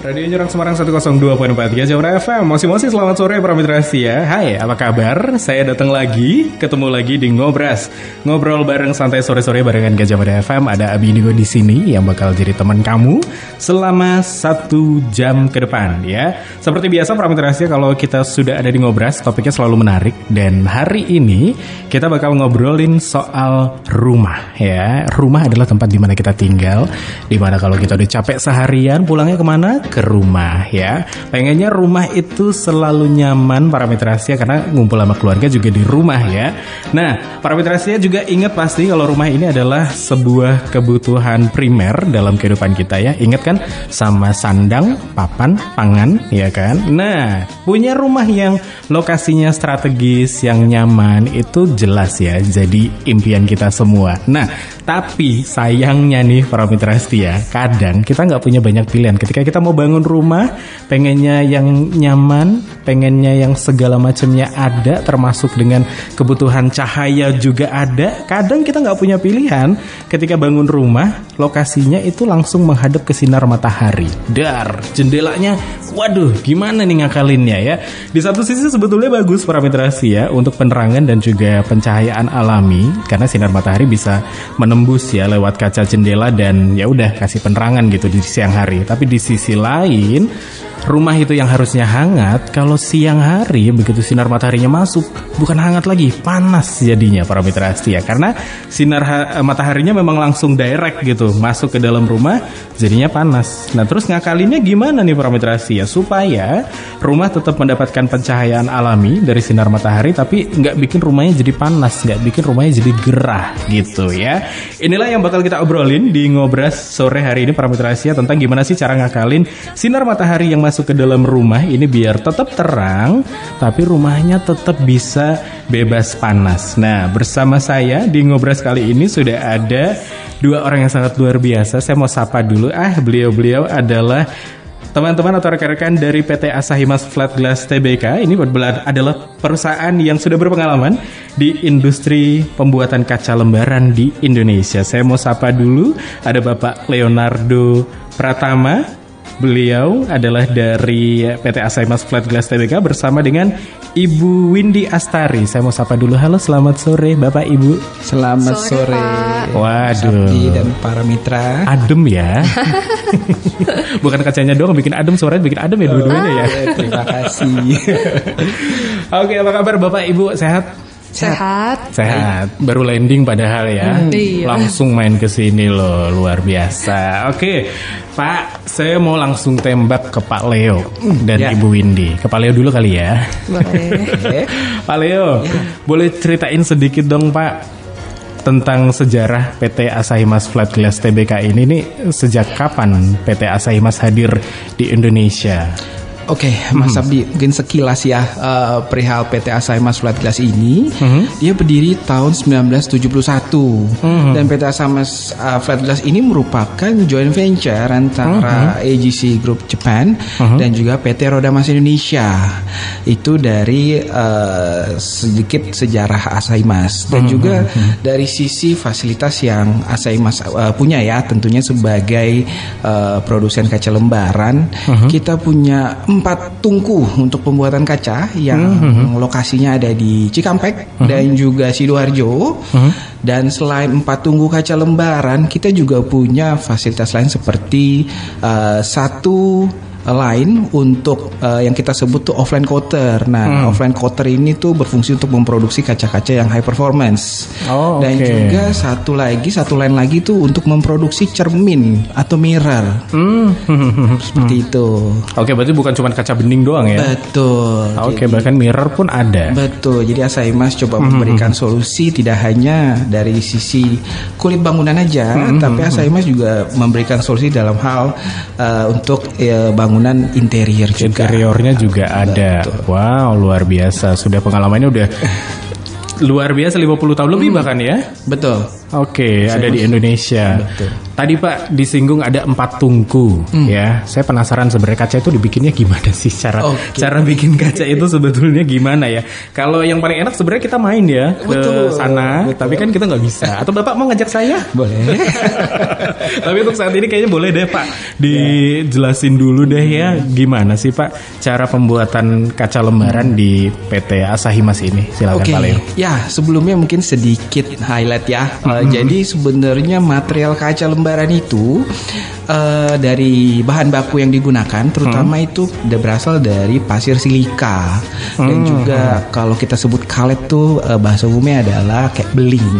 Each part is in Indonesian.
Radio Jurang Semarang 102.4 Gajah FM. Mosi-mosi selamat sore para mitra setia. Hai, apa kabar? Saya datang lagi, ketemu lagi di Ngobras. Ngobrol bareng santai sore-sore barengan Gajah Mada FM. Ada Abi Indigo di sini yang bakal jadi teman kamu selama 1 jam ke depan ya. Seperti biasa para mitra setia, kalau kita sudah ada di Ngobras, topiknya selalu menarik. Dan hari ini kita bakal ngobrolin soal rumah ya. Rumah adalah tempat di mana kita tinggal, di mana kalau kita udah capek seharian, pulangnya kemana? Ke rumah ya. Pengennya rumah itu selalu nyaman para mitra setia, karena ngumpul sama keluarga juga di rumah ya. Nah, para mitra setia juga ingat pasti kalau rumah ini adalah sebuah kebutuhan primer dalam kehidupan kita ya. Ingat kan sama sandang, papan, pangan ya kan. Nah, punya rumah yang lokasinya strategis, yang nyaman, itu jelas ya jadi impian kita semua. Nah, tapi sayangnya nih para mitra setia, kadang kita nggak punya banyak pilihan. Ketika kita mau bangun rumah, pengennya yang nyaman, pengennya yang segala macamnya ada, termasuk dengan kebutuhan cahaya juga ada. Kadang kita nggak punya pilihan. Ketika bangun rumah, lokasinya itu langsung menghadap ke sinar matahari. Dar, jendelanya, waduh, gimana nih ngakalinnya ya? Di satu sisi sebetulnya bagus para mitra setia untuk penerangan dan juga pencahayaan alami, karena sinar matahari bisa menembus ya lewat kaca jendela dan ya udah kasih penerangan gitu di siang hari. Tapi di sisi lain, rumah itu yang harusnya hangat, kalau siang hari begitu sinar mataharinya masuk, bukan hangat lagi, panas jadinya para mitra setia. Karena sinar mataharinya memang langsung direct gitu masuk ke dalam rumah, jadinya panas. Nah, terus ngakalinnya gimana nih para mitra setia supaya rumah tetap mendapatkan pencahayaan alami dari sinar matahari, tapi nggak bikin rumahnya jadi panas, nggak bikin rumahnya jadi gerah gitu ya. Inilah yang bakal kita obrolin di Ngobras sore hari ini para mitra setia, tentang gimana sih cara ngakalin sinar matahari yang masuk ke dalam rumah ini biar tetap terang, tapi rumahnya tetap bisa bebas panas. Nah, bersama saya di Ngobras kali ini sudah ada dua orang yang sangat luar biasa. Saya mau sapa dulu. Beliau-beliau adalah teman-teman atau rekan-rekan dari PT Asahimas Flat Glass Tbk. Ini adalah perusahaan yang sudah berpengalaman di industri pembuatan kaca lembaran di Indonesia. Saya mau sapa dulu, ada Bapak Leonardo Pratama. Beliau adalah dari PT Asahimas Flat Glass Tbk bersama dengan Ibu Windy Astari. Saya mau sapa dulu. Halo, selamat sore Bapak Ibu. Selamat sore. Waduh. Sabdi dan para mitra. Adem ya. Bukan kacanya doang bikin adem, suaranya bikin adem ya dua-duanya ya. Terima kasih. Oke, apa kabar Bapak Ibu? Sehat? Sehat. Baru landing padahal ya. Iya. Langsung main ke sini loh, luar biasa. Oke, Pak, saya mau langsung tembak ke Pak Leo dan Ibu Windy. Ke Pak Leo dulu kali ya. Boleh. Pak Leo, boleh ceritain sedikit dong Pak tentang sejarah PT Asahimas Flat Glass Tbk ini nih, sejak kapan PT Asahimas hadir di Indonesia? Oke, Mas Sabdi, mungkin sekilas ya perihal PT Asahimas Flat Glass ini. Dia berdiri tahun 1971 dan PT Asahimas Flat Glass ini merupakan joint venture antara AGC Group Japan dan juga PT Rodamas Indonesia. Itu dari sedikit sejarah Asahimas dan juga dari sisi fasilitas yang Asahimas punya ya, tentunya sebagai produsen kaca lembaran. Kita punya 4 tungku untuk pembuatan kaca yang lokasinya ada di Cikampek dan juga Sidoarjo. Dan selain 4 tungku kaca lembaran, kita juga punya fasilitas lain seperti satu lain untuk yang kita sebut tuh offline coater. Nah, offline coater ini tuh berfungsi untuk memproduksi kaca-kaca yang high performance. Dan juga satu lain lagi tuh untuk memproduksi cermin atau mirror. Seperti itu. Oke, berarti bukan cuma kaca bening doang ya? Betul. Oke, bahkan mirror pun ada. Betul. Jadi Asahimas coba memberikan solusi tidak hanya dari sisi kulit bangunan aja, tapi Asahimas juga memberikan solusi dalam hal untuk bangunan interior juga. Interiornya juga ada. Betul. Wow, luar biasa. Sudah pengalamannya udah luar biasa, 50 tahun lebih bahkan ya. Betul. Oke, ada di Indonesia. Betul. Tadi Pak disinggung ada 4 tungku, ya. Saya penasaran sebenarnya kaca itu dibikinnya gimana sih cara bikin kaca itu sebetulnya gimana ya? Kalau yang paling enak sebenarnya kita main ya ke sana, tapi kan kita nggak bisa. Atau Bapak mau ngajak saya? Boleh. Tapi untuk saat ini kayaknya boleh deh Pak dijelasin dulu deh ya gimana sih Pak cara pembuatan kaca lembaran di PT Asahi Mas ini. Silakan Pak Leo. Ya, sebelumnya mungkin sedikit highlight ya. Jadi sebenarnya material kaca lembaran itu dari bahan baku yang digunakan terutama itu berasal dari pasir silika dan juga kalau kita sebut kalet tuh bahasa umumnya adalah kayak beling.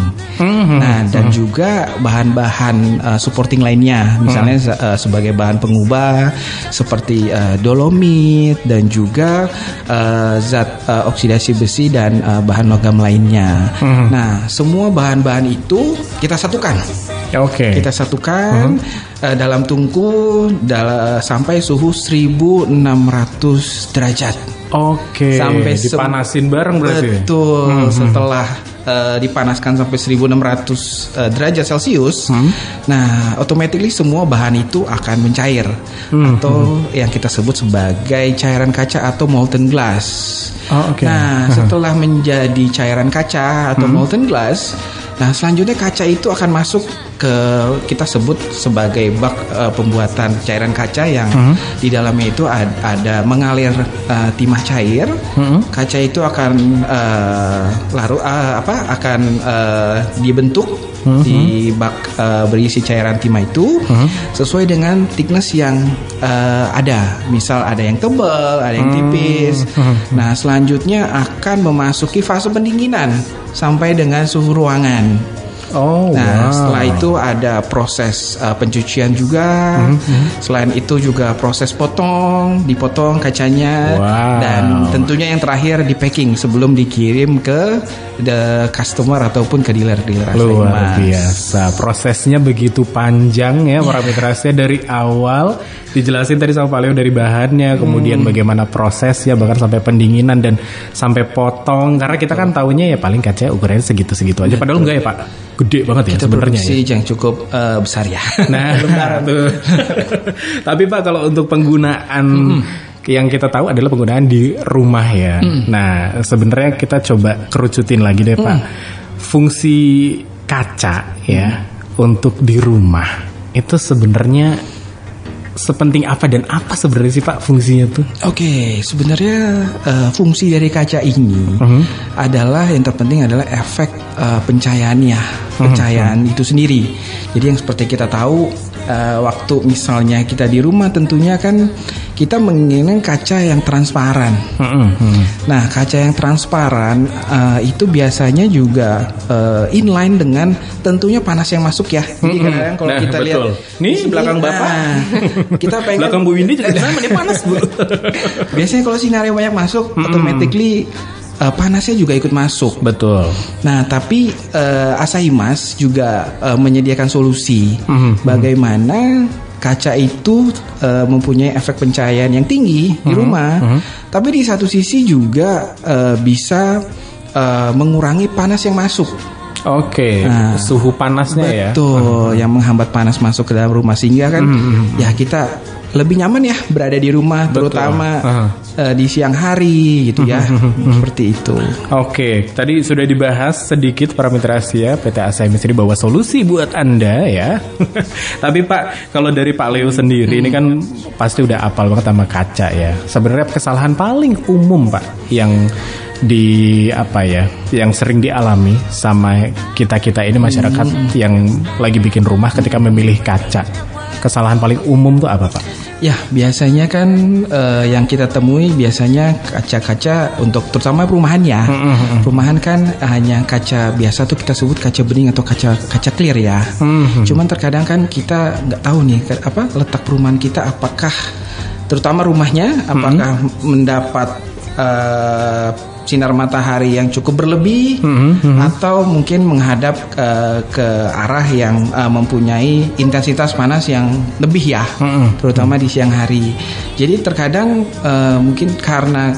Nah, dan juga bahan-bahan supporting lainnya misalnya sebagai bahan pengubah seperti dolomit dan juga zat oksidasi besi dan bahan logam lainnya. Nah, semua bahan-bahan itu kita satukan. Oke. Kita satukan dalam tungku sampai suhu 1600 derajat. Oke. Sampai dipanasin bareng berarti. Betul. Setelah dipanaskan sampai 1600 derajat Celcius, nah automatically semua bahan itu akan mencair atau yang kita sebut sebagai cairan kaca atau molten glass. Nah, setelah menjadi cairan kaca atau molten glass, nah selanjutnya kaca itu akan masuk ke kita sebut sebagai bak pembuatan cairan kaca yang di dalamnya itu ada mengalir timah cair. Kaca itu akan dibentuk di bak berisi cairan timah itu sesuai dengan thickness yang ada. Misal ada yang tebal, ada yang tipis. Nah, selanjutnya akan memasuki fase pendinginan sampai dengan suhu ruangan. Setelah itu ada proses pencucian juga. Selain itu juga proses dipotong kacanya, dan tentunya yang terakhir di packing sebelum dikirim ke the customer ataupun ke dealer-dealer. Luar biasa, prosesnya begitu panjang ya para mitrasnya dari awal dijelasin tadi sama Pak Leo dari bahannya, kemudian bagaimana prosesnya bahkan sampai pendinginan dan sampai potong. Karena kita kan taunya ya paling kaca ukurannya segitu-segitu aja. Padahal enggak ya Pak, gede banget ya sebenarnya. Produksi yang cukup besar ya. Nah, tuh. Tapi Pak kalau untuk penggunaan yang kita tahu adalah penggunaan di rumah ya. Nah, sebenarnya kita coba kerucutin lagi deh Pak. Fungsi kaca ya untuk di rumah itu sebenarnya sepenting apa dan apa sebenarnya sih Pak fungsinya tuh? Oke, sebenarnya fungsi dari kaca ini adalah yang terpenting adalah efek pencahayaan itu sendiri. Jadi yang seperti kita tahu waktu misalnya kita di rumah tentunya kan kita menginginkan kaca yang transparan. Nah, kaca yang transparan itu biasanya juga inline dengan tentunya panas yang masuk ya. Jadi kadang-kadang kalau kita lihat nih belakang Bapak, kita pengen belakang Bu Windy juga sama nih panas Bu. Biasanya kalau sinar yang banyak masuk, automatically panasnya juga ikut masuk. Betul. Nah, tapi Asahi Mas juga menyediakan solusi bagaimana kaca itu mempunyai efek pencahayaan yang tinggi di rumah, tapi di satu sisi juga bisa mengurangi panas yang masuk. Oke, suhu panasnya ya. Betul, yang menghambat panas masuk ke dalam rumah sehingga kan ya kita lebih nyaman ya berada di rumah. Betul. Terutama di siang hari gitu ya. Seperti itu. Oke, tadi sudah dibahas sedikit para mitra Asia PT Asahi Mas ini bawa solusi buat Anda ya. Tapi Pak, kalau dari Pak Leo sendiri ini kan pasti udah apal banget sama kaca ya. Sebenarnya kesalahan paling umum Pak yang yang sering dialami sama kita ini masyarakat yang lagi bikin rumah ketika memilih kaca, kesalahan paling umum tuh apa Pak? Ya, biasanya kan yang kita temui biasanya kaca-kaca untuk terutama perumahan ya. Perumahan kan hanya kaca biasa tuh kita sebut kaca bening atau kaca clear ya. Cuman terkadang kan kita nggak tahu nih letak perumahan kita, apakah terutama rumahnya apakah mendapat sinar matahari yang cukup berlebih atau mungkin menghadap ke arah yang mempunyai intensitas panas yang lebih ya, terutama di siang hari. Jadi terkadang mungkin karena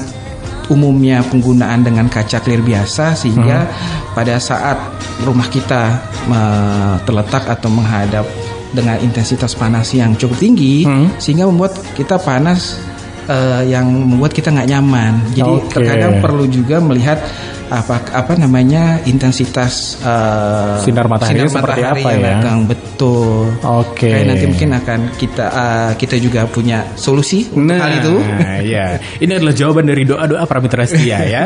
umumnya penggunaan dengan kaca clear biasa, sehingga pada saat rumah kita terletak atau menghadap dengan intensitas panas yang cukup tinggi, sehingga membuat kita panas yang membuat kita nggak nyaman. Jadi terkadang perlu juga melihat apa namanya intensitas sinar matahari seperti apa yang ya datang. Betul. Kayak nanti mungkin akan kita juga punya solusi untuk hal itu. Ya, ini adalah jawaban dari doa-doa para mitra setia ya.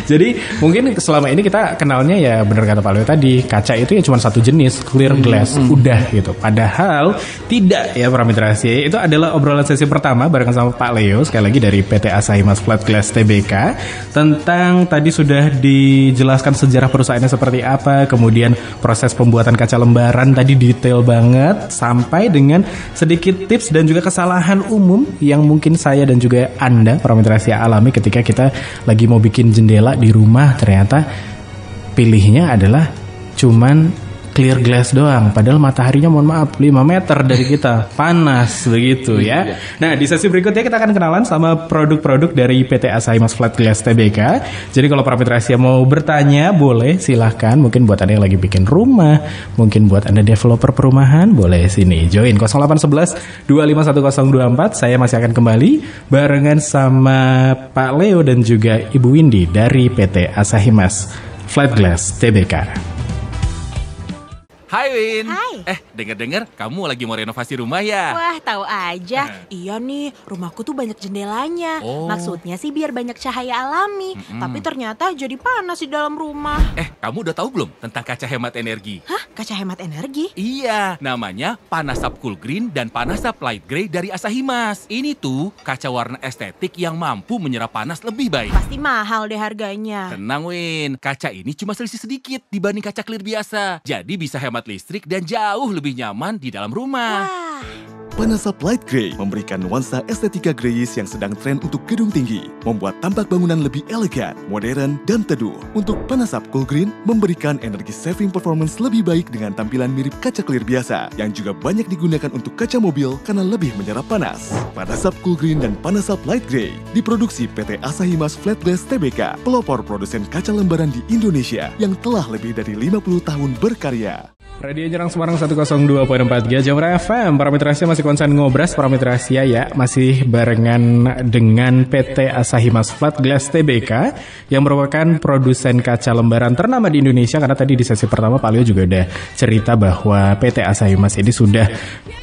Jadi mungkin selama ini kita kenalnya ya benar kata Pak Leo tadi, kaca itu ya cuma satu jenis, clear glass, udah gitu. Padahal tidak ya para mitra setia. Itu adalah obrolan sesi pertama barengan sama Pak Leo sekali lagi dari PT Asahi Mas Flat Glass Tbk tentang tadi sudah dijelaskan sejarah perusahaannya seperti apa, kemudian proses pembuatan kaca lembaran tadi detail banget, sampai dengan sedikit tips dan juga kesalahan umum yang mungkin saya dan juga Anda para mitra setia alami ketika kita lagi mau bikin jendela di rumah, ternyata pilihnya adalah cuman clear glass doang, padahal mataharinya mohon maaf 5 meter dari kita, panas begitu ya. Nah, di sesi berikutnya kita akan kenalan sama produk-produk dari PT Asahi Mas Flat Glass Tbk. Jadi kalau para mitra setia mau bertanya, boleh silahkan. Mungkin buat Anda yang lagi bikin rumah, mungkin buat Anda developer perumahan, boleh sini join 0811 251024. Saya masih akan kembali barengan sama Pak Leo dan juga Ibu Windy dari PT Asahi Mas Flat Glass Tbk. Hai Win. Hai. Dengar-dengar kamu lagi mau renovasi rumah ya? Wah, tahu aja. Iya nih, rumahku tuh banyak jendelanya. Maksudnya sih biar banyak cahaya alami. Tapi ternyata jadi panas di dalam rumah. Kamu udah tahu belum tentang kaca hemat energi? Hah? Kaca hemat energi? Iya, namanya Panasap Cool Green dan Panasap Light Gray dari Asahi Mas. Ini tuh kaca warna estetik yang mampu menyerap panas lebih baik. Pasti mahal deh harganya. Tenang Win, kaca ini cuma selisih sedikit dibanding kaca clear biasa. Jadi bisa hemat listrik dan jauh lebih nyaman di dalam rumah. Wah. Panasap Light Gray memberikan nuansa estetika grayish yang sedang tren untuk gedung tinggi, membuat tampak bangunan lebih elegan, modern, dan teduh. Untuk Panasap Cool Green memberikan energi saving performance lebih baik dengan tampilan mirip kaca clear biasa, yang juga banyak digunakan untuk kaca mobil karena lebih menyerap panas. Panasap Cool Green dan Panasap Light Gray diproduksi PT Asahi Mas Flat Glass Tbk, pelopor produsen kaca lembaran di Indonesia yang telah lebih dari 50 tahun berkarya. Radio Jerang Semarang 102.4 Gajah FM. Para mitra setia masih konsen ngobras. Para mitra setia ya masih barengan dengan PT Asahi Mas Flat Glass Tbk yang merupakan produsen kaca lembaran ternama di Indonesia. Karena tadi di sesi pertama Pak Leo juga udah cerita bahwa PT Asahi Mas ini sudah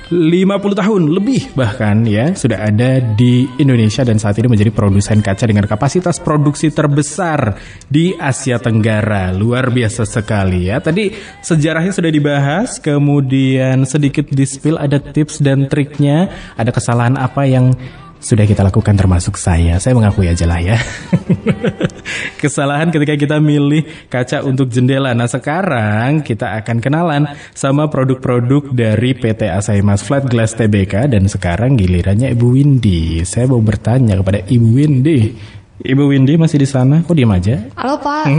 50 tahun lebih bahkan ya sudah ada di Indonesia dan saat ini menjadi produsen kaca dengan kapasitas produksi terbesar di Asia Tenggara. Luar biasa sekali ya. Tadi sejarahnya sudah dibahas, kemudian sedikit di-spill ada tips dan triknya, ada kesalahan apa yang sudah kita lakukan termasuk saya mengakui aja lah ya. Kesalahan ketika kita milih kaca untuk jendela. Nah sekarang kita akan kenalan sama produk-produk dari PT Asahi Mas Flat Glass Tbk dan sekarang gilirannya Ibu Windy. Saya mau bertanya kepada Ibu Windy. Ibu Windy masih di sana? Kok diam aja? Halo Pak,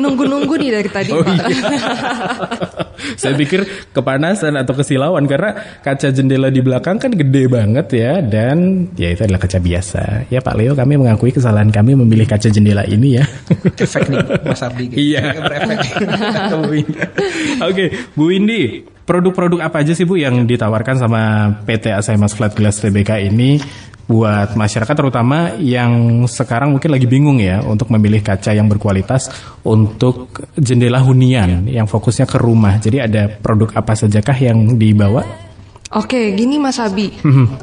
nunggu-nunggu nih dari tadi Pak. Iya. Saya pikir kepanasan atau kesilauan karena kaca jendela di belakang kan gede banget ya. Dan ya itu adalah kaca biasa. Ya Pak Leo, kami mengakui kesalahan kami memilih kaca jendela ini ya. Efek nih Mas Abdi gitu. Iya. Berefek. Oke, Bu Windy, produk-produk apa aja sih Bu yang ditawarkan sama PT Asahi Mas Flat Glass Tbk ini buat masyarakat terutama yang sekarang mungkin lagi bingung ya untuk memilih kaca yang berkualitas untuk jendela hunian yang fokusnya ke rumah. Jadi ada produk apa sajakah yang dibawa? Oke, gini Mas Abi.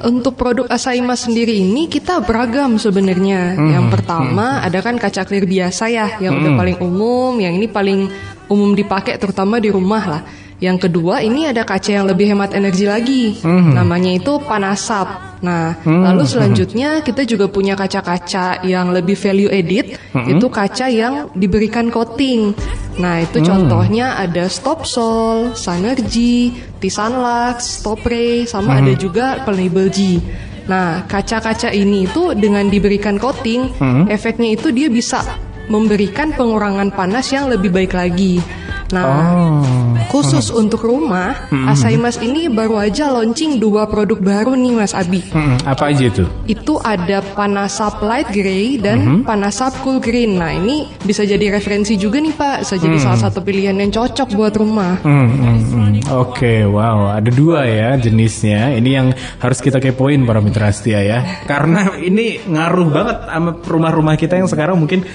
Untuk produk Asahi Mas sendiri ini kita beragam sebenarnya. Yang pertama ada kan kaca clear biasa ya, yang udah paling umum, yang ini paling umum dipakai terutama di rumah lah. Yang kedua ini ada kaca yang lebih hemat energi lagi, namanya itu Panasap. Nah, lalu selanjutnya kita juga punya kaca-kaca yang lebih value added, itu kaca yang diberikan coating. Nah, itu contohnya ada Stopsol, Synergy, T-Sunlux, Stopray, sama ada juga Permeable G. Nah, kaca-kaca ini itu dengan diberikan coating, efeknya itu dia bisa memberikan pengurangan panas yang lebih baik lagi. Nah, khusus untuk rumah, Asahi Mas ini baru aja launching 2 produk baru nih Mas Abi. Apa aja itu? Itu ada Panasap Light Grey dan Panasap Cool Green. Nah, ini bisa jadi referensi juga nih Pak, bisa jadi salah satu pilihan yang cocok buat rumah. Oke, wow, ada 2 ya jenisnya. Ini yang harus kita kepoin para mitra setia ya. Karena ini ngaruh banget sama rumah-rumah kita yang sekarang mungkin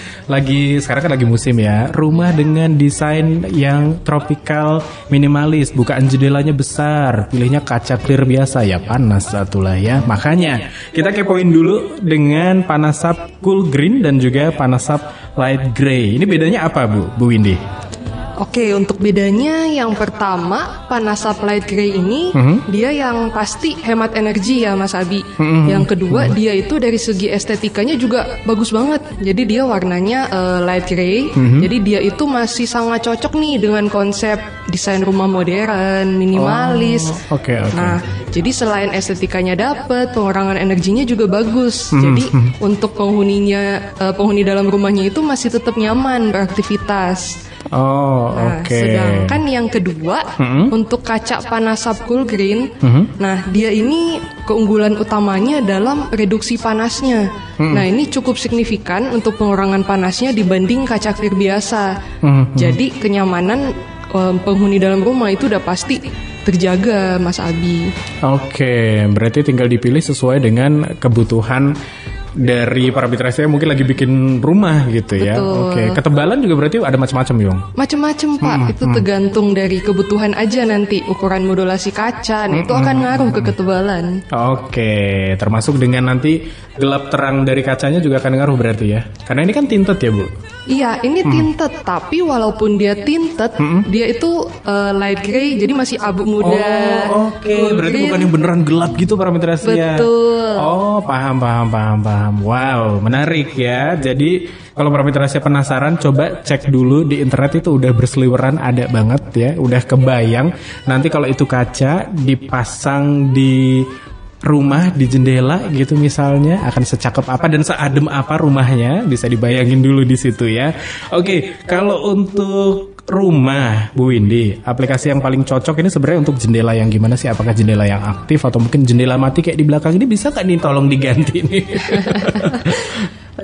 sekarang kan lagi musim ya. Rumah dengan desain yang tropical minimalis, bukaan jendelanya besar, pilihnya kaca clear biasa ya, panas satulah ya. Makanya kita kepoin dulu dengan Panasap Cool Green dan juga Panasap Light Grey. Ini bedanya apa Bu Windy? Oke, untuk bedanya yang pertama, Panasap Light Grey ini dia yang pasti hemat energi ya Mas Abi. Yang kedua, dia itu dari segi estetikanya juga bagus banget. Jadi dia warnanya light grey. Jadi dia itu masih sangat cocok nih dengan konsep desain rumah modern, minimalis. Oke. Nah, jadi selain estetikanya dapet, pengurangan energinya juga bagus. Jadi untuk penghuni dalam rumahnya itu masih tetap nyaman beraktivitas. Sedangkan yang kedua untuk kaca Panasap Cool Green, nah dia ini keunggulan utamanya dalam reduksi panasnya. Nah ini cukup signifikan untuk pengurangan panasnya dibanding kaca clear biasa. Jadi kenyamanan penghuni dalam rumah itu udah pasti terjaga Mas Abi. Oke, berarti tinggal dipilih sesuai dengan kebutuhan dari para mitra saya mungkin lagi bikin rumah gitu ya. Oke, ketebalan juga berarti ada macam-macam Yung? Macam-macam Pak, itu tergantung dari kebutuhan aja nanti. Ukuran modulasi kaca, itu akan ngaruh ke ketebalan. Oke, termasuk dengan nanti gelap terang dari kacanya juga akan ngaruh berarti ya. Karena ini kan tinted ya Bu? Iya, ini tinted, tapi walaupun dia tinted, dia itu light grey, jadi masih abu muda. Oke, berarti bukan yang beneran gelap gitu para mitra setia. Betul. Oh, paham. Wow, menarik ya. Jadi kalau para mitra setia penasaran, coba cek dulu di internet, itu udah berseliweran, ada banget ya, udah kebayang. Nanti kalau itu kaca dipasang di rumah, di jendela gitu misalnya, akan secakep apa dan seadem apa rumahnya, bisa dibayangin dulu di situ ya. Oke, kalau untuk rumah Bu Windy, aplikasi yang paling cocok ini sebenarnya untuk jendela yang gimana sih? Apakah jendela yang aktif atau mungkin jendela mati kayak di belakang ini, bisa nggak nih tolong diganti nih?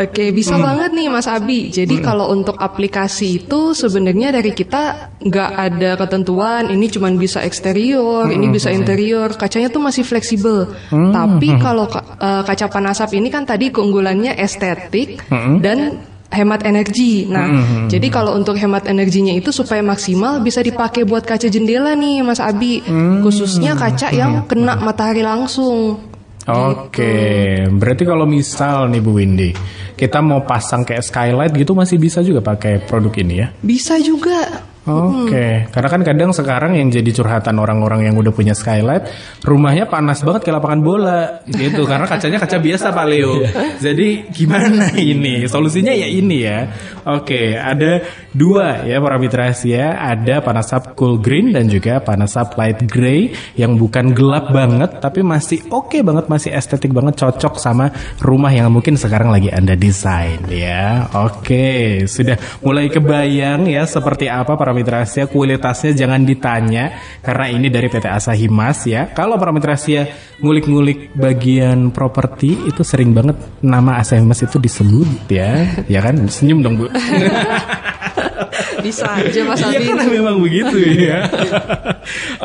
Oke, bisa banget nih Mas Abi. Jadi kalau untuk aplikasi itu sebenarnya dari kita nggak ada ketentuan, ini cuma bisa eksterior, ini bisa interior, kacanya tuh masih fleksibel. Tapi kalau kaca Panasap ini kan tadi keunggulannya estetik dan hemat energi. Nah, jadi kalau untuk hemat energinya itu supaya maksimal bisa dipakai buat kaca jendela nih Mas Abi. Khususnya kaca yang kena matahari langsung. Oke, berarti kalau misal nih Bu Windy, kita mau pasang kayak skylight gitu masih bisa juga pakai produk ini ya? Bisa juga. Oke, karena kan kadang sekarang yang jadi curhatan orang-orang yang udah punya skylight, rumahnya panas banget kayak lapangan bola gitu, karena kacanya kaca biasa Pak Leo. Jadi gimana ini? Solusinya ya ini ya. Oke, ada 2 ya para mitra ya, ada Panasap Cool Green dan juga Panasap Light Grey yang bukan gelap banget tapi masih oke banget, masih estetik banget, cocok sama rumah yang mungkin sekarang lagi Anda desain ya. Oke, sudah mulai kebayang ya seperti apa para mitra Asia, kualitasnya jangan ditanya karena ini dari PT Asahi Mas ya. Kalau para mitra Asia ngulik-ngulik bagian properti itu sering banget nama Asahi Mas itu disebut ya. Ya kan? Senyum dong Bu. Bisa aja Mas Abi. Iya kan memang begitu ya.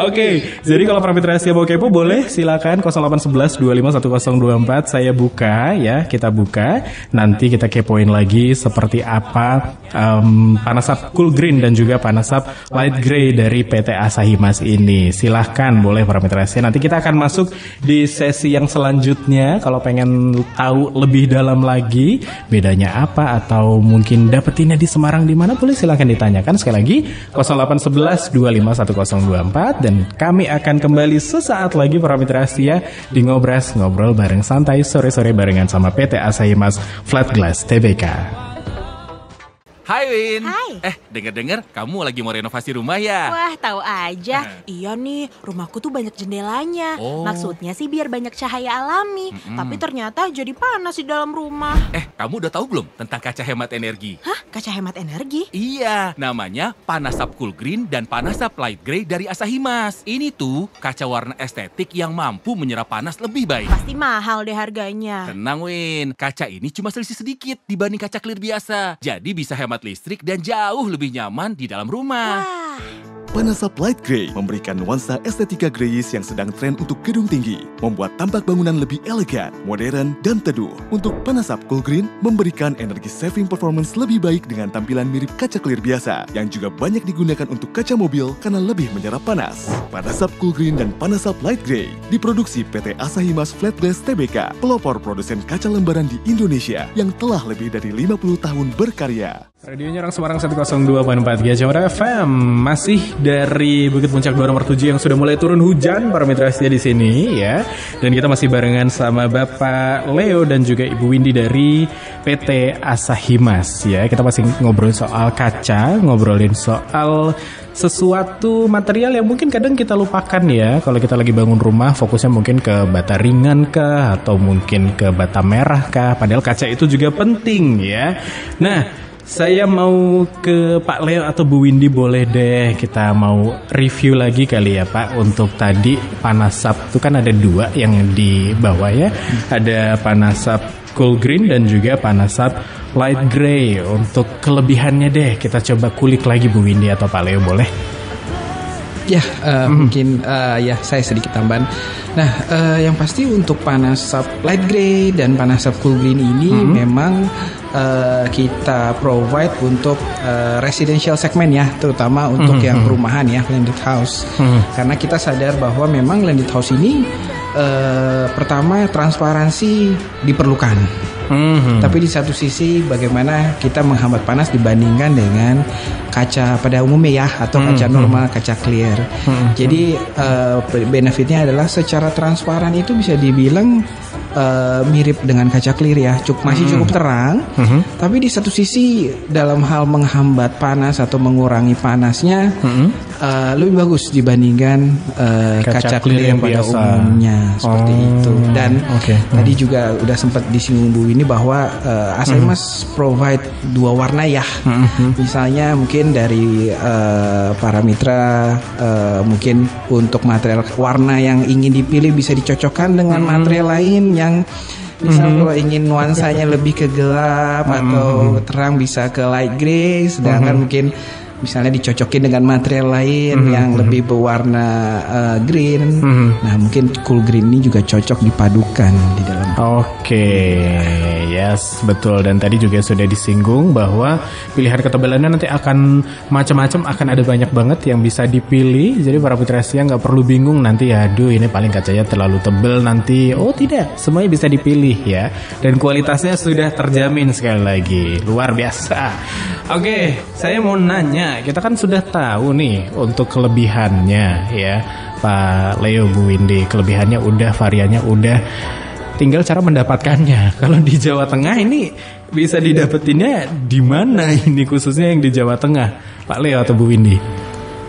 Oke, jadi kalau para mitra Asia mau kepo boleh silakan 0811 251024 saya buka ya, kita buka. Nanti kita kepoin lagi seperti apa Panasap Cool Green dan juga Panasap Light Grey dari PT Asahi Mas ini. Silahkan boleh para mitra Asia. Nanti kita akan masuk di sesi yang selanjutnya. Kalau pengen tahu lebih dalam lagi bedanya apa atau mungkin dapetinnya di Semarang di mana, boleh silakan ditanyakan. Sekali lagi 0811 251024 dan kami akan kembali sesaat lagi para mitra Asia di Ngobras, ngobrol bareng santai sore-sore barengan sama PT Asahi Mas Flat Glass Tbk. Hai Win. Hai. nih. Dengar-dengar kamu lagi mau renovasi rumah ya? Wah, tahu aja. Iya nih, rumahku tuh banyak jendelanya. Maksudnya sih biar banyak cahaya alami. Tapi ternyata jadi panas di dalam rumah. Kamu udah tahu belum tentang kaca hemat energi? Hah? Kaca hemat energi? Iya, namanya Panasap Cool Green dan Panasap Light Grey dari Asahi Mas. Ini tuh kaca warna estetik yang mampu menyerap panas lebih baik. Pasti mahal deh harganya. Tenang Win, kaca ini cuma selisih sedikit dibanding kaca clear biasa. Jadi bisa hemat listrik dan jauh lebih nyaman di dalam rumah. Wah. Panasap Light Grey memberikan nuansa estetika greyish yang sedang tren untuk gedung tinggi, membuat tampak bangunan lebih elegan, modern, dan teduh. Untuk Panasap Cool Green memberikan energi saving performance lebih baik dengan tampilan mirip kaca clear biasa, yang juga banyak digunakan untuk kaca mobil karena lebih menyerap panas. Panasap Cool Green dan Panasap Light Grey diproduksi PT Asahi Mas Flat Glass Tbk, pelopor produsen kaca lembaran di Indonesia yang telah lebih dari 50 tahun berkarya. Radionya Orang Semarang 102.4 Jawa FM. Masih dari Bukit Puncak 2 nomor 7 yang sudah mulai turun hujan para mitra setia di sini ya. Dan kita masih barengan sama Bapak Leo dan juga Ibu Windy dari PT Asahi Mas ya. Kita masih ngobrol soal kaca, ngobrolin soal sesuatu material yang mungkin kadang kita lupakan ya. Kalau kita lagi bangun rumah, fokusnya mungkin ke bata ringan kah, atau mungkin ke bata merah kah. Padahal kaca itu juga penting ya. Nah, saya mau ke Pak Leo atau Bu Windy, boleh deh kita mau review lagi kali ya Pak. Untuk tadi Panasap itu kan ada 2 yang di bawah ya. Ada Panasap Cool Green dan juga Panasap Light Grey. Untuk kelebihannya deh kita coba kulik lagi Bu Windy atau Pak Leo, boleh? Ya, mungkin ya saya sedikit tambahan. Nah, yang pasti untuk Panasap Light Grey dan Panasap Cool Green ini memang kita provide untuk residential segmen ya, terutama untuk yang perumahan ya, landed house. Karena kita sadar bahwa memang landed house ini pertama transparansi diperlukan. Tapi di satu sisi bagaimana kita menghambat panas dibandingkan dengan kaca pada umumnya ya, atau kaca normal, kaca clear. Jadi benefitnya adalah secara transparan itu bisa dibilang mirip dengan kaca clear ya, masih cukup terang. Tapi di satu sisi dalam hal menghambat panas atau mengurangi panasnya lebih bagus dibandingkan kaca clear yang pada umumnya seperti itu. Dan tadi juga udah sempat disinggung Bu ini bahwa Asahi Mas provide 2 warna ya. Misalnya mungkin dari para mitra mungkin untuk material warna yang ingin dipilih bisa dicocokkan dengan material lain yang misal kalau ingin nuansanya lebih ke gelap atau terang bisa ke light grey, sedangkan mungkin misalnya dicocokin dengan material lain yang lebih berwarna green. Nah, mungkin cool green ini juga cocok dipadukan di dalam. Yes, betul. Dan tadi juga sudah disinggung bahwa pilihan ketebalannya nanti akan macam-macam, akan ada banyak banget yang bisa dipilih. Jadi para mitra setia nggak perlu bingung nanti, aduh ini paling kacanya terlalu tebal nanti. Oh tidak, semuanya bisa dipilih ya. Dan kualitasnya sudah terjamin sekali lagi, luar biasa. Oke, saya mau nanya, kita kan sudah tahu nih untuk kelebihannya ya, Pak Leo, Bu Windy, kelebihannya udah, variannya udah, tinggal cara mendapatkannya. Kalau di Jawa Tengah ini bisa didapetinnya di mana ini, khususnya yang di Jawa Tengah, Pak Leo atau Bu Windy?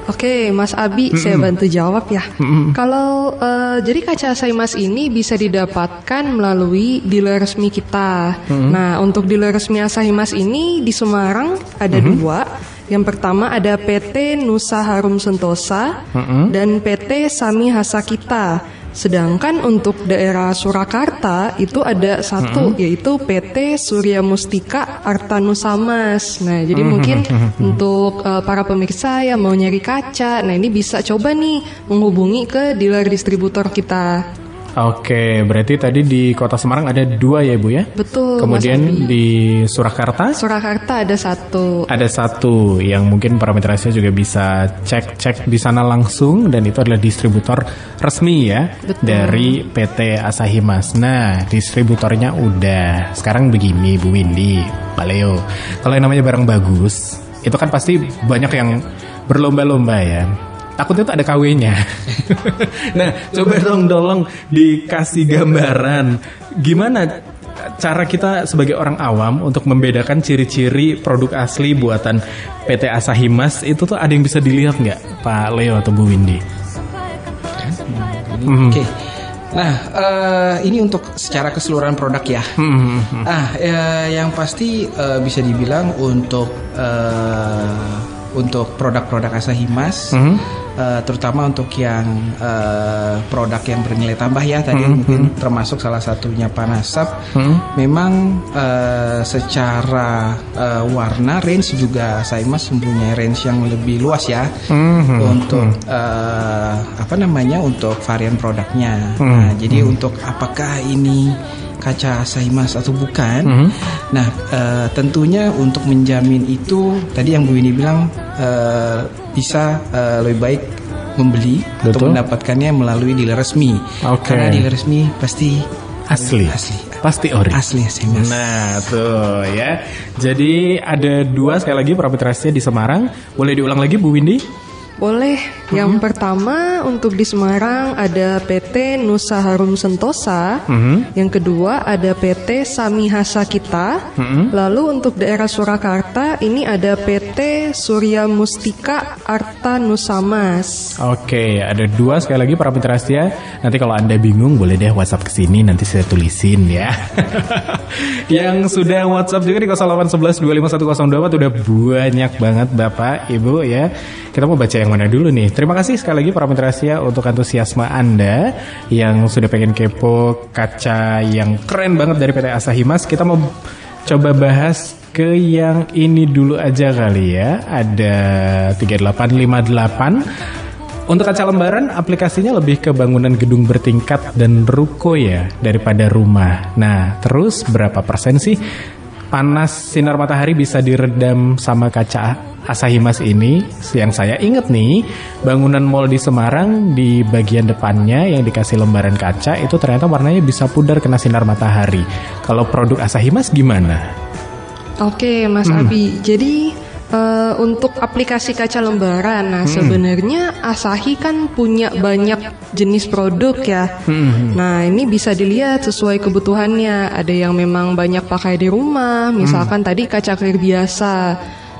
Oke, Mas Abi, saya bantu jawab ya. Kalau jadi kaca Asahi Mas ini bisa didapatkan melalui dealer resmi kita. Nah, untuk dealer resmi Asahi Mas ini di Semarang ada 2. Yang pertama ada PT Nusa Harum Sentosa dan PT Sami Hasakita. Sedangkan untuk daerah Surakarta itu ada 1 yaitu PT Surya Mustika Artanusa Mas. Nah, jadi mungkin untuk para pemirsa yang mau nyari kaca, nah ini bisa coba nih menghubungi ke dealer distributor kita. Oke, berarti tadi di Kota Semarang ada 2 ya Bu ya? Betul. Kemudian di Surakarta? Surakarta ada 1. Ada 1 yang mungkin para mitranya juga bisa cek di sana langsung, dan itu adalah distributor resmi ya. Betul. Dari PT Asahi Mas. Nah, distributornya udah. Sekarang begini Bu Windy, Pak Leo, kalau yang namanya barang bagus itu kan pasti banyak yang berlomba-lomba ya. Takutnya tuh ada KW-nya. Nah, coba dong tolong dikasih gambaran gimana cara kita sebagai orang awam untuk membedakan ciri-ciri produk asli buatan PT Asahi Mas itu tuh ada yang bisa dilihat nggak, Pak Leo atau Bu Windy? Oke. Nah, ini untuk secara keseluruhan produk ya. Yang pasti bisa dibilang untuk produk-produk Asahi Mas, terutama untuk yang produk yang bernilai tambah ya, tadi mungkin termasuk salah satunya Panasap. Memang secara warna range juga Asahi Mas mempunyai range yang lebih luas ya untuk untuk varian produknya. Nah, jadi untuk apakah ini kaca Asahi Mas atau bukan? Nah, tentunya untuk menjamin itu tadi yang Bu Windy bilang bisa lebih baik membeli atau mendapatkannya melalui dealer resmi. Karena dealer resmi pasti asli. Pasti ori. Asli Asahi Mas. Nah, tuh ya. Jadi ada 2 sekali lagi Profitrasnya di Semarang. Boleh diulang lagi Bu Windy? Boleh. Yang pertama untuk di Semarang ada PT Nusa Harum Sentosa. Yang kedua ada PT Samihasa Kita. Lalu untuk daerah Surakarta ini ada PT Surya Mustika Arta Nusamas. Oke, ada 2 sekali lagi para Profitrasnya. Nanti kalau Anda bingung boleh deh WhatsApp ke sini, nanti saya tulisin ya. Yang sudah WhatsApp juga di 0811 251024 udah banyak banget Bapak, Ibu ya. Kita mau baca yang mana dulu nih? Terima kasih sekali lagi para Profitrasnya untuk antusiasme Anda yang sudah pengen kepo kaca yang keren banget dari PT Asahi Mas. Kita mau coba bahas ke yang ini dulu aja kali ya. Ada 3858. Untuk kaca lembaran aplikasinya lebih ke bangunan gedung bertingkat dan ruko ya daripada rumah. Nah, terus berapa persen sih panas sinar matahari bisa diredam sama kaca Asahi Mas ini? Yang saya inget nih, bangunan mall di Semarang di bagian depannya yang dikasih lembaran kaca itu ternyata warnanya bisa pudar kena sinar matahari. Kalau produk Asahi Mas gimana? Oke, Mas Abi. Jadi untuk aplikasi kaca lembaran, nah sebenarnya Asahi kan punya banyak jenis produk ya. Nah, ini bisa dilihat sesuai kebutuhannya. Ada yang memang banyak pakai di rumah, misalkan tadi kaca clear biasa.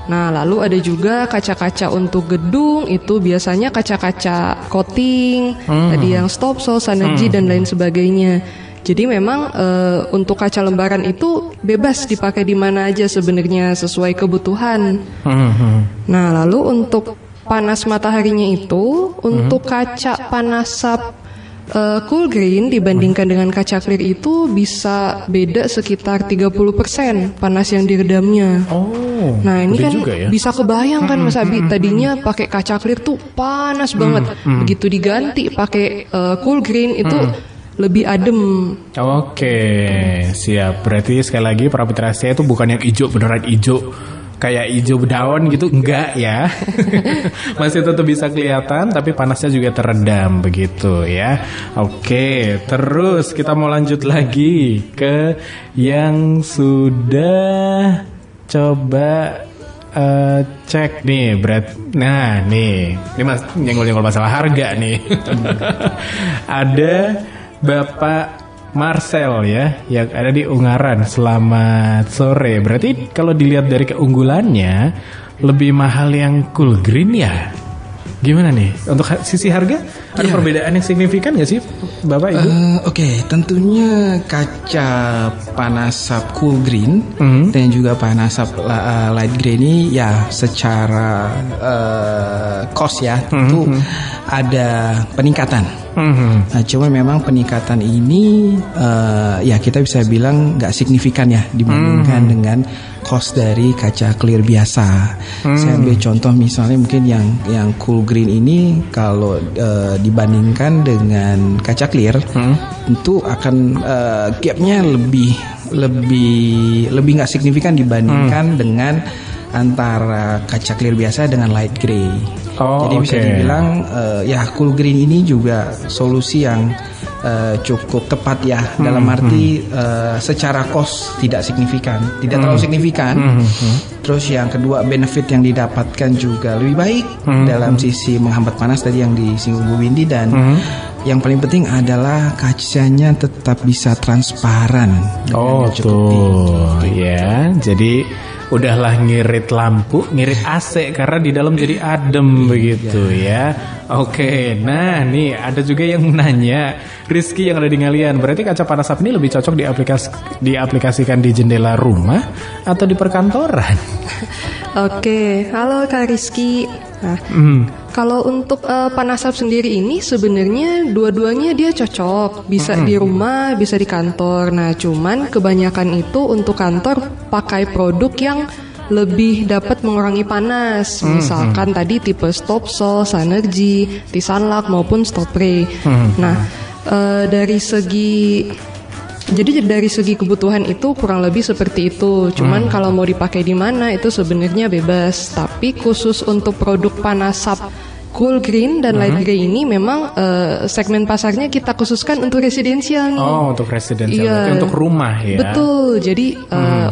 Nah, lalu ada juga kaca-kaca untuk gedung, itu biasanya kaca-kaca coating, tadi yang stop, soul, synergy, dan lain sebagainya. Jadi memang untuk kaca lembaran itu bebas dipakai di mana aja sebenarnya sesuai kebutuhan. Nah, lalu untuk panas mataharinya itu, untuk kaca Panasap cool green dibandingkan dengan kaca clear itu bisa beda sekitar 30% panas yang diredamnya. Nah, ini kan ya? Bisa kebayang kan Mas Abi, tadinya pakai kaca clear tuh panas banget. Begitu diganti pakai cool green itu lebih adem. Oke, siap. Berarti sekali lagi para Profitrasnya itu bukan yang hijau beneran hijau kayak hijau daun gitu, enggak ya. Masih tetap bisa kelihatan tapi panasnya juga teredam begitu ya. Oke, terus kita mau lanjut lagi ke yang sudah coba cek nih nah nih Mas nyenggol-nyenggol masalah harga nih. Ada Bapak Marcel ya yang ada di Ungaran. Selamat sore. Berarti kalau dilihat dari keunggulannya lebih mahal yang cool green ya. Gimana nih untuk sisi harga? Ada perbedaan yang signifikan nggak sih Bapak Ibu? Oke, tentunya kaca Panasap cool green dan juga Panasap light grey ini ya secara cost ya tentu ada peningkatan. Nah, cuma memang peningkatan ini ya kita bisa bilang nggak signifikan ya dibandingkan dengan cost dari kaca clear biasa. Saya ambil contoh misalnya mungkin yang cool green ini kalau dibandingkan dengan kaca clear tentu akan gapnya lebih nggak signifikan dibandingkan dengan antara kaca clear biasa dengan light grey. Jadi bisa dibilang ya cool green ini juga solusi yang cukup tepat ya dalam arti secara cost tidak terlalu signifikan. Terus yang kedua benefit yang didapatkan juga lebih baik dalam sisi menghambat panas tadi yang disinggung Bu Windy dan yang paling penting adalah kacanya tetap bisa transparan. Oh tuh, ya. Jadi udahlah ngirit lampu, ngirit AC karena di dalam jadi adem begitu ya. Oke, nah nih ada juga yang nanya, Rizky yang ada di Ngalian, berarti kaca panas asap ini lebih cocok diaplikasikan di jendela rumah atau di perkantoran? Oke, halo Kak Rizky. Nah, kalau untuk panas asap sendiri ini sebenarnya dua-duanya dia cocok, bisa di rumah, bisa di kantor. Nah, cuman kebanyakan itu untuk kantor pakai produk yang lebih dapat mengurangi panas. Misalkan tadi tipe Stopsol, Sanergy, T-Sunlock maupun Stopray. Nah, dari segi kebutuhan itu kurang lebih seperti itu. Cuman kalau mau dipakai di mana itu sebenarnya bebas. Tapi khusus untuk produk panasap Cool Green dan Light Grey ini memang segmen pasarnya kita khususkan untuk residensial nih. Oh, untuk residensial, untuk rumah ya. Betul. Jadi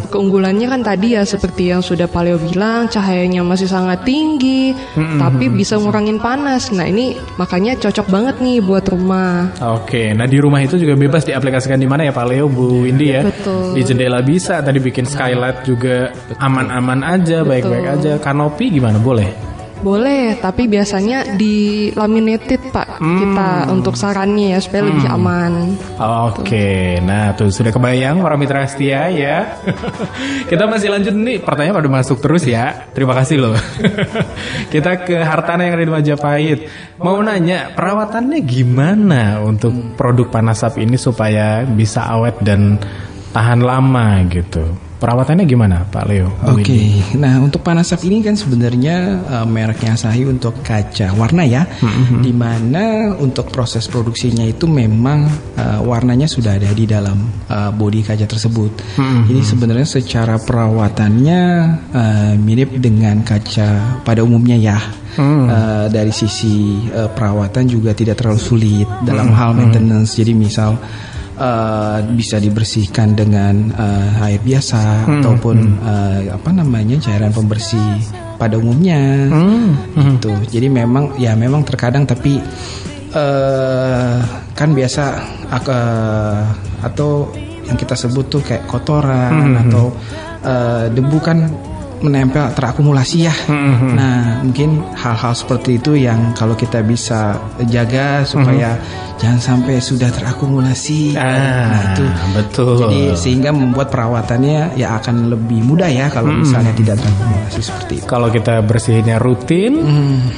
keunggulannya kan tadi ya seperti yang sudah Paleo bilang, cahayanya masih sangat tinggi, tapi bisa ngurangin panas. Nah ini makanya cocok banget nih buat rumah. Oke, nah di rumah itu juga bebas diaplikasikan di mana ya Paleo, Bu Windy ya? Betul. Di jendela bisa, tadi bikin skylight juga aman-aman aja, baik-baik aja. Kanopi gimana, boleh? Boleh, tapi biasanya di laminated Pak kita untuk sarannya ya supaya lebih aman. Oke, nah tuh sudah kebayang para mitra setia ya. Kita masih lanjut nih, pertanyaan pada masuk terus ya. Terima kasih loh. Kita ke Hartana yang ada di Majapahit. Mau nanya, perawatannya gimana untuk produk panasap ini supaya bisa awet dan tahan lama gitu? Perawatannya gimana Pak Leo? Oke, nah untuk panasap ini kan sebenarnya mereknya Asahi untuk kaca warna ya, dimana untuk proses produksinya itu memang warnanya sudah ada di dalam bodi kaca tersebut. Jadi sebenarnya secara perawatannya mirip dengan kaca pada umumnya ya. Dari sisi perawatan juga tidak terlalu sulit dalam hal maintenance. Jadi misal bisa dibersihkan dengan air biasa ataupun cairan pembersih pada umumnya gitu. Jadi memang terkadang tapi kan biasa atau yang kita sebut tuh kayak kotoran atau debu kan menempel terakumulasi ya. Nah mungkin hal-hal seperti itu yang kalau kita bisa jaga supaya jangan sampai sudah terakumulasi. Nah itu betul. Jadi sehingga membuat perawatannya ya akan lebih mudah ya kalau misalnya tidak terakumulasi seperti itu. Kalau kita bersihinnya rutin,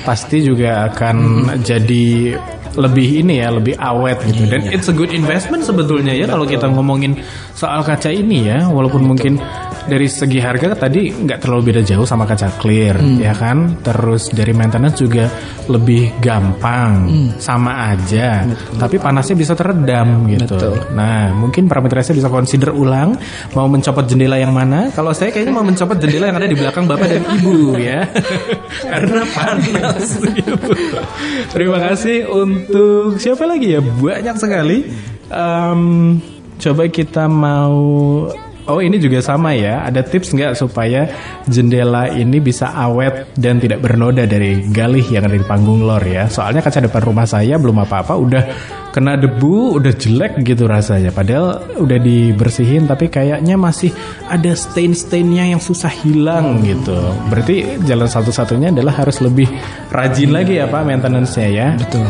pasti juga akan jadi lebih lebih awet gitu. Dan it's a good investment sebetulnya ya. Kalau kita ngomongin soal kaca ini ya, walaupun mungkin dari segi harga tadi nggak terlalu beda jauh sama kaca clear ya kan. Terus dari maintenance juga lebih gampang, sama aja. Tapi panasnya bisa teredam gitu. Nah mungkin para mitra saya bisa consider ulang mau mencopot jendela yang mana. Kalau saya kayaknya mau mencopot jendela yang ada di belakang bapak dan ibu ya. Karena panas gitu. Terima kasih untuk siapa lagi ya, banyak sekali. Coba kita mau ini juga sama ya. Ada tips nggak supaya jendela ini bisa awet dan tidak bernoda dari galih yang ada di panggung lor ya? Soalnya kaca depan rumah saya belum apa-apa udah kena debu, udah jelek gitu rasanya. Padahal udah dibersihin tapi kayaknya masih ada stain-stainnya yang susah hilang gitu. Berarti jalan satu-satunya adalah harus lebih rajin lagi ya Pak maintenance-nya ya. Betul.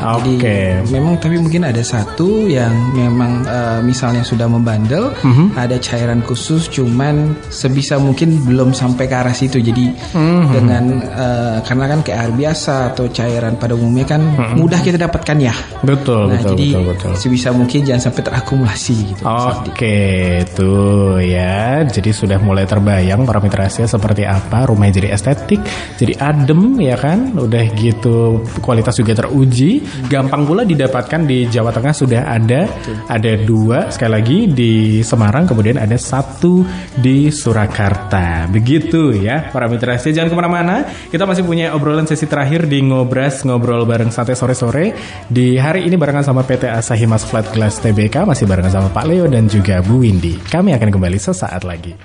Oke. Jadi memang tapi mungkin ada satu yang memang misalnya sudah membandel, ada cairan khusus cuman sebisa mungkin belum sampai ke arah situ. Jadi dengan karena kan kayak air biasa atau cairan pada umumnya kan mudah kita dapatkan ya. Betul. Betul. Sebisa mungkin jangan sampai terakumulasi gitu. Oke, tuh ya. Jadi sudah mulai terbayang para mitra saya seperti apa rumahnya jadi estetik, jadi adem ya kan. Udah gitu kualitas juga teruji, gampang pula didapatkan di Jawa Tengah sudah ada. Ada 2 sekali lagi di Semarang, kemudian ada 1 di Surakarta. Begitu ya para mitra saya, jangan kemana-mana. Kita masih punya obrolan sesi terakhir di Ngobras, ngobrol bareng santai sore-sore. Di hari ini barengan sama PT Asahi Mas Flat Glass Tbk, masih barengan sama Pak Leo dan juga Bu Windy. Kami akan kembali sesaat lagi.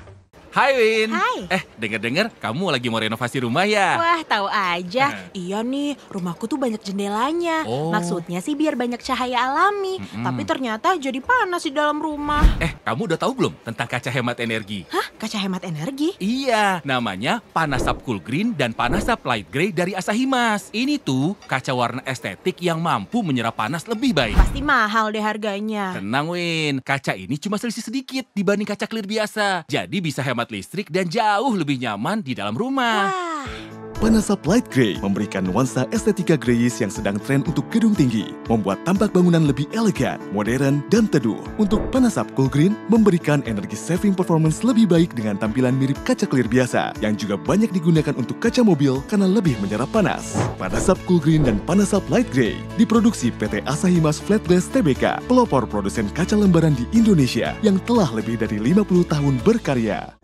Hai Win. Hai. Dengar-dengar kamu lagi mau renovasi rumah ya? Wah, tahu aja. Iya nih, rumahku tuh banyak jendelanya. Oh. Maksudnya sih biar banyak cahaya alami. Tapi ternyata jadi panas di dalam rumah. Kamu udah tahu belum tentang kaca hemat energi? Hah? Kaca hemat energi? Iya, namanya Panasap Cool Green dan Panasap Light Grey dari Asahimas. Ini tuh kaca warna estetik yang mampu menyerap panas lebih baik. Pasti mahal deh harganya. Tenang Win, kaca ini cuma selisih sedikit dibanding kaca clear biasa. Jadi bisa hemat listrik dan jauh lebih nyaman di dalam rumah. Wah. Panasap Light Grey memberikan nuansa estetika greyish yang sedang tren untuk gedung tinggi, membuat tampak bangunan lebih elegan, modern, dan teduh. Untuk Panasap Cool Green memberikan energi saving performance lebih baik dengan tampilan mirip kaca clear biasa, yang juga banyak digunakan untuk kaca mobil karena lebih menyerap panas. Panasap Cool Green dan Panasap Light Grey diproduksi PT Asahimas Flat Glass Tbk, pelopor produsen kaca lembaran di Indonesia yang telah lebih dari 50 tahun berkarya.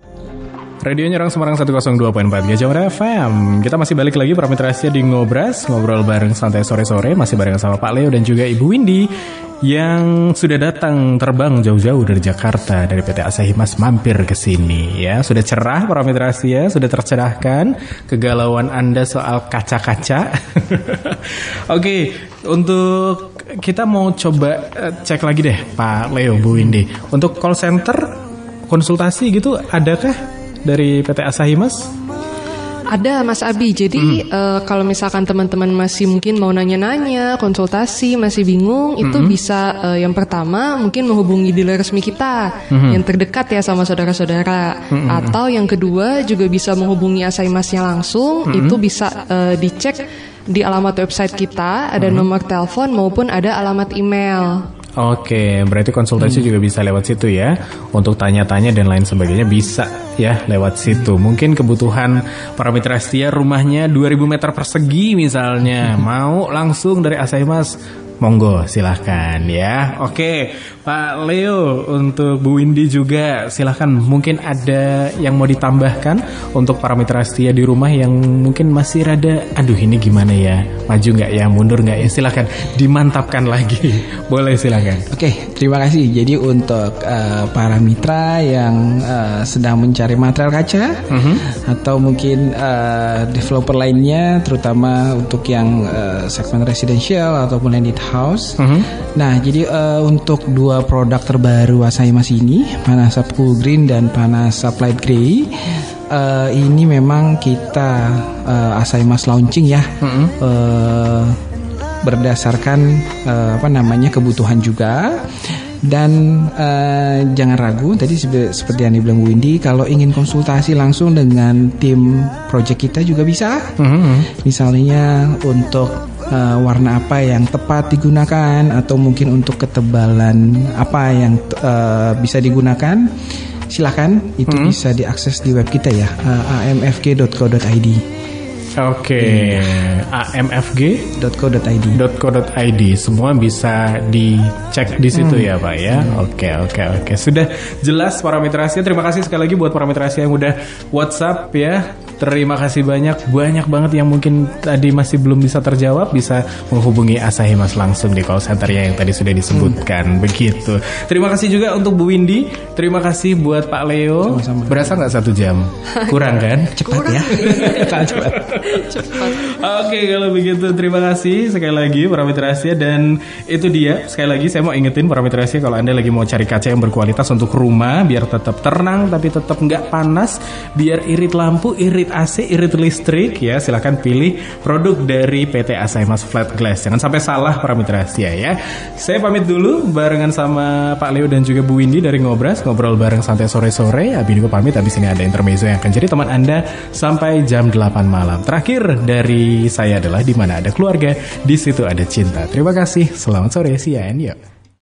Radio Nyerang Semarang 102.4 Gajah Mada FM. Kita masih balik lagi para mitra Asia di Ngobras, ngobrol bareng santai sore-sore, masih bareng sama Pak Leo dan juga Ibu Windy yang sudah datang terbang jauh-jauh dari Jakarta, dari PT Asahimas mampir ke sini ya. Sudah cerah para mitra Asia, sudah tercerahkan kegalauan Anda soal kaca-kaca. Oke, untuk kita mau coba cek lagi deh Pak Leo, Bu Windy. Untuk call center konsultasi gitu adakah dari PT Asahimas? Ada Mas Abi, jadi kalau misalkan teman-teman masih mungkin mau nanya-nanya, konsultasi, masih bingung, itu bisa yang pertama mungkin menghubungi dealer resmi kita yang terdekat ya sama saudara-saudara. Atau yang kedua juga bisa menghubungi Asahimasnya langsung, itu bisa dicek di alamat website kita, ada nomor telepon maupun ada alamat email. Oke, berarti konsultasi juga bisa lewat situ ya. Untuk tanya-tanya dan lain sebagainya bisa ya lewat situ. Mungkin kebutuhan para mitra setia rumahnya 2000 meter persegi misalnya, mau langsung dari Asahimas, monggo silahkan ya. Oke, Pak Leo, untuk Bu Windy juga silahkan. Mungkin ada yang mau ditambahkan untuk para mitra setia di rumah yang mungkin masih rada, aduh ini gimana ya, maju nggak ya, mundur nggak ya, silahkan dimantapkan lagi. Boleh silahkan. Oke, terima kasih. Jadi untuk para mitra yang sedang mencari material kaca atau mungkin developer lainnya, terutama untuk yang segmen residential ataupun landed house. Nah, jadi untuk dua produk terbaru Asahimas ini, Panasap Cool Green dan Panasap Light Grey, ini memang kita Asahimas launching ya. Berdasarkan kebutuhan juga. Dan jangan ragu, tadi seperti yang dibilang Bu Windy, kalau ingin konsultasi langsung dengan tim project kita juga bisa. Misalnya untuk warna apa yang tepat digunakan, atau mungkin untuk ketebalan apa yang bisa digunakan, silakan itu bisa diakses di web kita ya, amfg.co.id. Oke, amfg.co.id. Semua bisa dicek di situ ya Pak ya. Oke. Sudah jelas para mitra Asia. Terima kasih sekali lagi buat para mitra Asia yang udah WhatsApp ya. Terima kasih banyak banget yang mungkin tadi masih belum bisa terjawab, bisa menghubungi Asahimas langsung di call centernya yang tadi sudah disebutkan. Begitu. Terima kasih juga untuk Bu Windy. Terima kasih buat Pak Leo. Sama-sama. Berasa nggak 1 jam? Kurang kan? Cepat ya. Cepat. Oke, kalau begitu terima kasih sekali lagi para mitra Asia. Dan itu dia, sekali lagi saya mau ingetin para mitra Asia, kalau Anda lagi mau cari kaca yang berkualitas untuk rumah, biar tetap tenang tapi tetap nggak panas, biar irit lampu, irit AC, irit listrik ya, silahkan pilih produk dari PT Asahimas Flat Glass. Jangan sampai salah para mitra Asia ya. Saya pamit dulu barengan sama Pak Leo dan juga Bu Windy dari Ngobras, ngobrol bareng santai sore-sore. Abi juga pamit, habis ini ada intermezzo yang akan jadi teman Anda sampai jam 8 malam. Terakhir dari saya adalah, di mana ada keluarga, di situ ada cinta. Terima kasih. Selamat sore, see ya and yo.